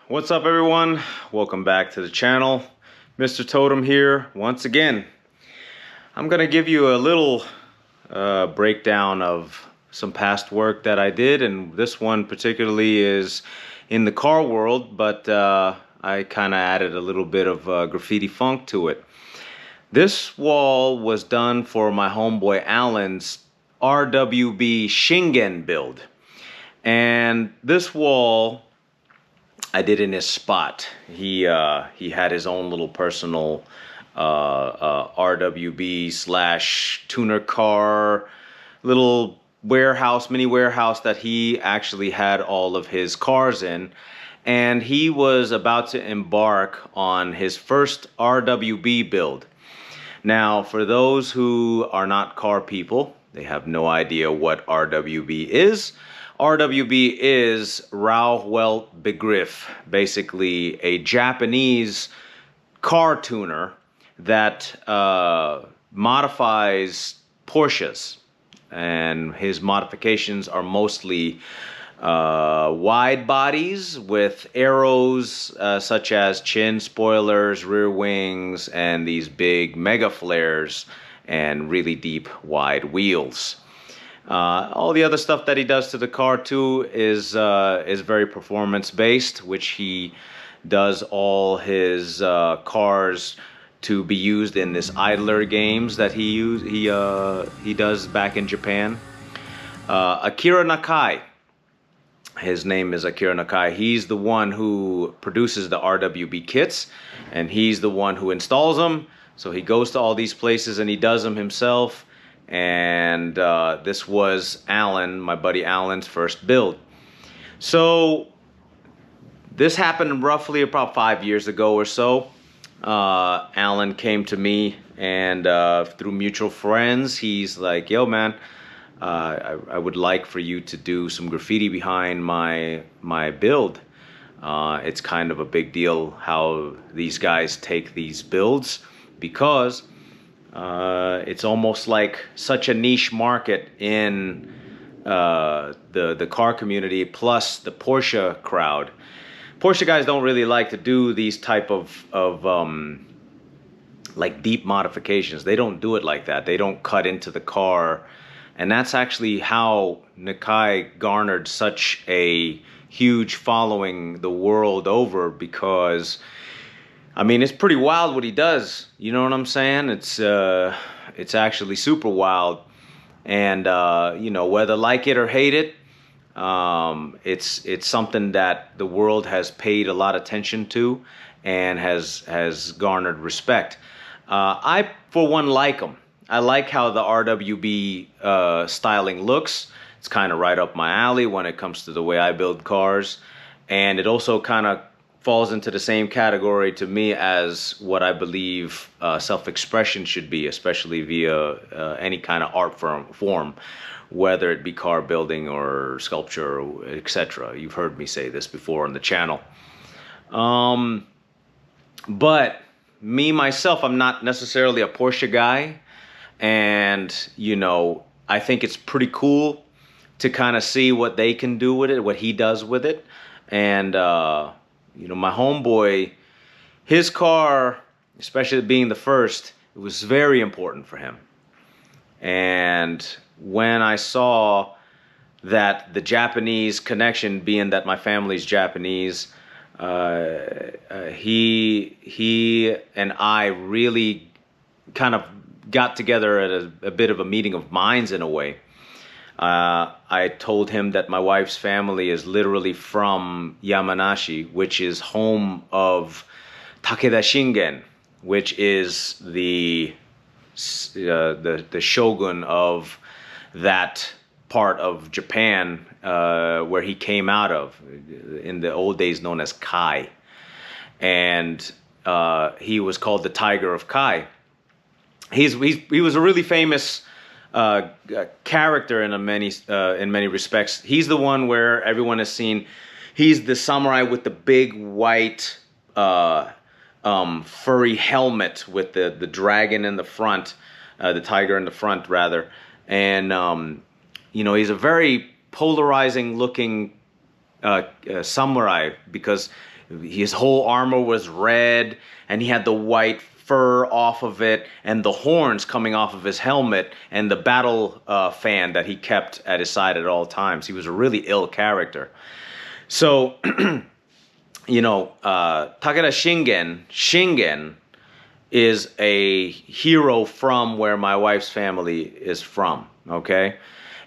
What's up, everyone? Welcome back to the channel. Mr. Totem here once again. I'm gonna give you a little breakdown of some past work that I did, and this one particularly is in the car world, but I kind of added a little bit of graffiti funk to it. This wall was done for my homeboy Alan's RWB Shingen build, and this wall I did in his spot. He had his own little personal RWB / tuner car, little warehouse, mini warehouse that he actually had all of his cars in. And he was about to embark on his first RWB build. Now, for those who are not car people, they have no idea what RWB is. RWB is RWB Begriff, basically a Japanese car tuner that modifies Porsches. And his modifications are mostly wide bodies with arrows such as chin spoilers, rear wings, and these big mega flares and really deep wide wheels. All the other stuff that he does to the car too is very performance based, which he does all his cars to be used in this idler games that he does back in Japan. Akira Nakai. His name is Akira Nakai. He's the one who produces the RWB kits, and he's the one who installs them. So he goes to all these places and he does them himself. And this was Alan, my buddy Alan's first build. So this happened roughly about 5 years ago or so. Alan came to me, and through mutual friends, he's like, yo man, I would like for you to do some graffiti behind my build. It's kind of a big deal how these guys take these builds, because it's almost like such a niche market in the car community, plus the Porsche crowd. Porsche guys don't really like to do these type of like deep modifications. They don't do it like that. They don't cut into the car. And that's actually how Nakai garnered such a huge following the world over, because I mean, it's pretty wild what he does. You know what I'm saying? It's actually super wild. And you know, whether like it or hate it, it's something that the world has paid a lot of attention to and has garnered respect. I, for one, like him. I like how the RWB styling looks. It's kind of right up my alley when it comes to the way I build cars. And it also kind of falls into the same category to me as what I believe self-expression should be, especially via any kind of art form, whether it be car building or sculpture, etc. You've heard me say this before on the channel. But me, myself, I'm not necessarily a Porsche guy. And, you know, I think it's pretty cool to kind of see what they can do with it, what he does with it. And, you know, my homeboy, his car, especially being the first, it was very important for him. And when I saw that the Japanese connection, being that my family's Japanese, he and I really kind of got together at a bit of a meeting of minds in a way. I told him that my wife's family is literally from Yamanashi, which is home of Takeda Shingen, which is the shogun of that part of Japan where he came out of, in the old days known as Kai. And he was called the Tiger of Kai. He was a really famous character in many respects. He's the one where everyone has seen. He's the samurai with the big white furry helmet with the dragon in the front, the tiger in the front rather, and you know, he's a very polarizing looking samurai, because his whole armor was red, and he had the white fur off of it, and the horns coming off of his helmet, and the battle fan that he kept at his side at all times. He was a really ill character. So, Takeda Shingen is a hero from where my wife's family is from, okay?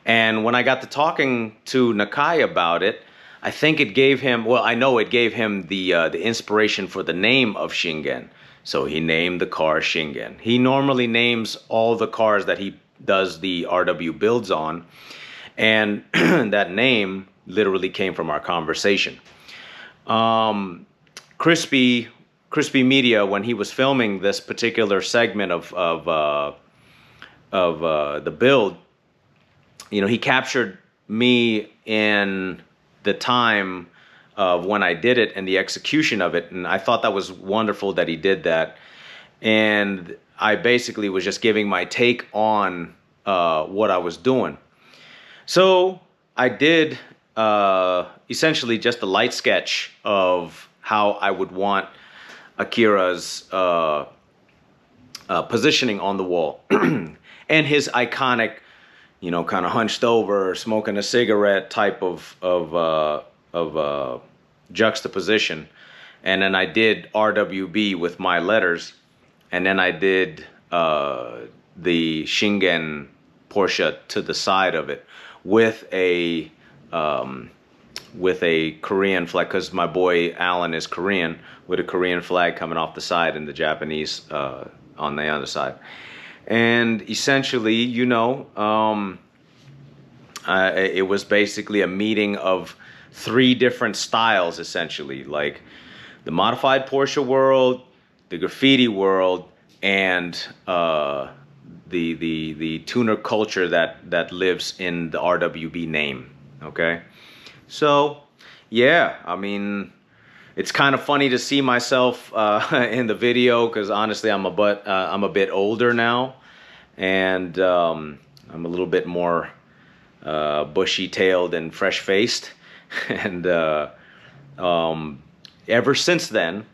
And when I got to talking to Nakai about it, I think it gave him, well, I know it gave him the inspiration for the name of Shingen. So he named the car Shingen. He normally names all the cars that he does the RW builds on, and that name literally came from our conversation. Crispy Media, when he was filming this particular segment of the build, he captured me in the time of when I did it and the execution of it, and I thought that was wonderful that he did that. And I basically was just giving my take on what I was doing. So I did essentially just a light sketch of how I would want Akira's positioning on the wall and his iconic, kind of hunched over, smoking a cigarette type of juxtaposition. And then I did RWB with my letters, and then I did the Shingen Porsche to the side of it with a Korean flag, because my boy Alan is Korean, with a Korean flag coming off the side and the Japanese on the other side. And essentially, it was basically a meeting of 3 different styles, essentially, like the modified Porsche world, the graffiti world, and the tuner culture that lives in the RWB name. Okay, so yeah, I mean, it's kind of funny to see myself in the video, because honestly, I'm a bit older now, and I'm a little bit more bushy-tailed and fresh-faced. And ever since then,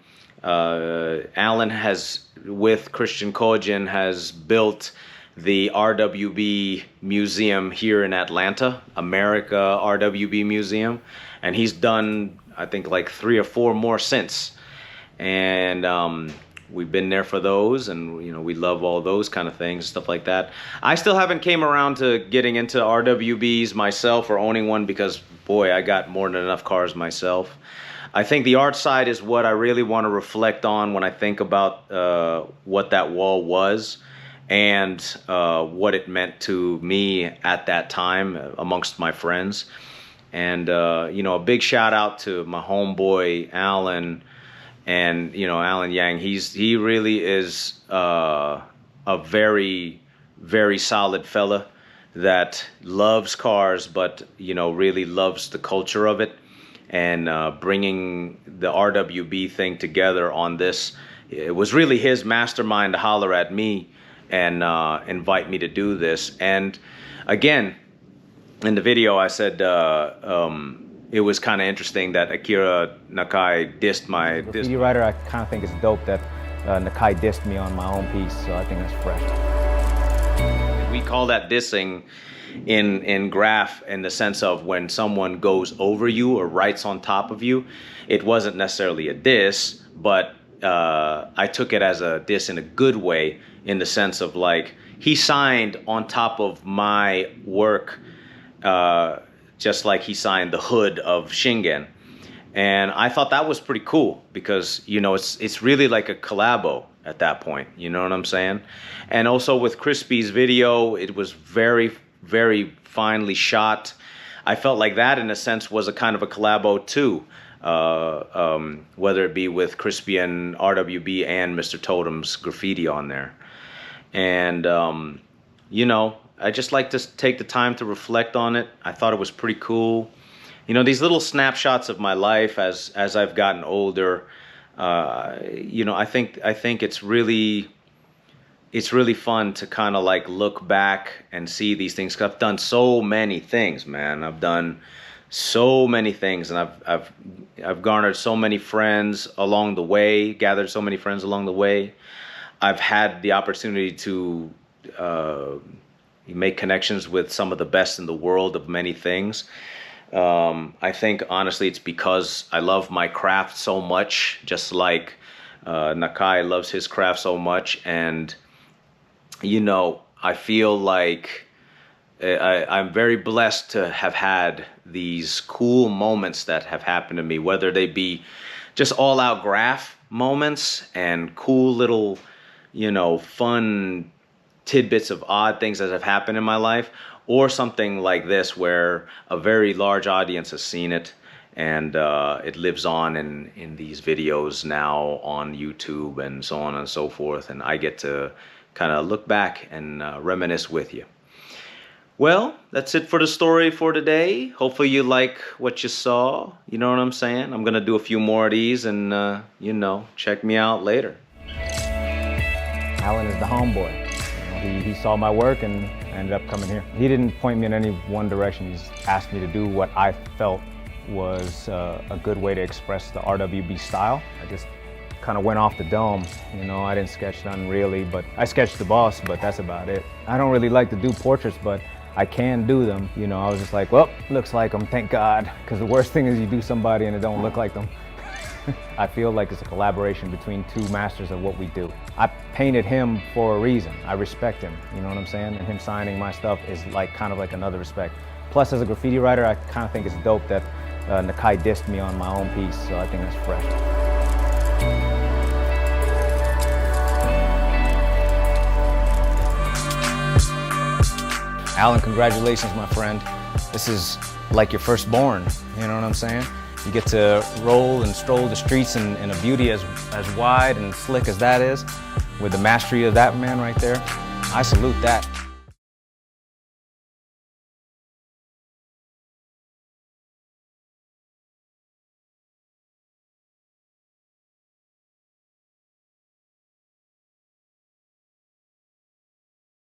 Alan has, with Christian Kojin, has built the RWB Museum here in Atlanta, America RWB Museum, and he's done, I think, like 3 or 4 more since. And we've been there for those, and we love all those kind of things, stuff like that. I still haven't came around to getting into RWBs myself or owning one, because boy, I got more than enough cars myself. I think the art side is what I really want to reflect on when I think about what that wall was, and what it meant to me at that time amongst my friends. And a big shout out to my homeboy Alan. And Alan Yang, he really is a very, very solid fella that loves cars, but really loves the culture of it, and bringing the RWB thing together on this. It was really his mastermind to holler at me and invite me to do this. And again, in the video, I said it was kind of interesting that Akira Nakai dissed my... Graffiti writer, I kind of think it's dope that Nakai dissed me on my own piece, so I think that's fresh. We call that dissing in graph, in the sense of when someone goes over you or writes on top of you. It wasn't necessarily a diss, but I took it as a diss in a good way, in the sense of, like, he signed on top of my work, just like he signed the hood of Shingen. And I thought that was pretty cool, because it's really like a collabo at that point, you know what I'm saying? And also with Crispy's video, it was very, very finely shot. I felt like that, in a sense, was a kind of a collabo too, whether it be with Crispy and RWB and Mr. Totem's graffiti on there. And I just like to take the time to reflect on it. I thought it was pretty cool. These little snapshots of my life as I've gotten older. I think it's really fun to kind of like look back and see these things. 'Cause I've done so many things, man. I've done so many things, and I've garnered so many friends along the way, gathered so many friends along the way. I've had the opportunity to make connections with some of the best in the world of many things. I think honestly it's because I love my craft so much, just like Nakai loves his craft so much. And you know, I feel like I'm very blessed to have had these cool moments that have happened to me, whether they be just all out graph moments and cool little, you know, fun tidbits of odd things that have happened in my life, or something like this where a very large audience has seen it, and it lives on in these videos now on YouTube and so on and so forth, and I get to kind of look back and reminisce with you. Well, that's it for the story for today. Hopefully you like what you saw. You know what I'm saying? I'm going to do a few more of these, and, you know, check me out later. Alan is the homeboy. You know, he saw my work and ended up coming here. He didn't point me in any one direction. He just asked me to do what I felt was a good way to express the RWB style. I just kind of went off the dome. You know, I didn't sketch none really, but I sketched the boss, but that's about it. I don't really like to do portraits, but I can do them. You know, I was just like, well, looks like them, thank God. Because the worst thing is you do somebody and it don't look like them. I feel like it's a collaboration between two masters of what we do. I painted him for a reason. I respect him, you know what I'm saying? And him signing my stuff is like kind of like another respect. Plus, as a graffiti writer, I kind of think it's dope that Nakai dissed me on my own piece, so I think that's fresh. Alan, congratulations, my friend. This is like your firstborn, you know what I'm saying? You get to roll and stroll the streets in a beauty as wide and slick as that is, with the mastery of that man right there. I salute that.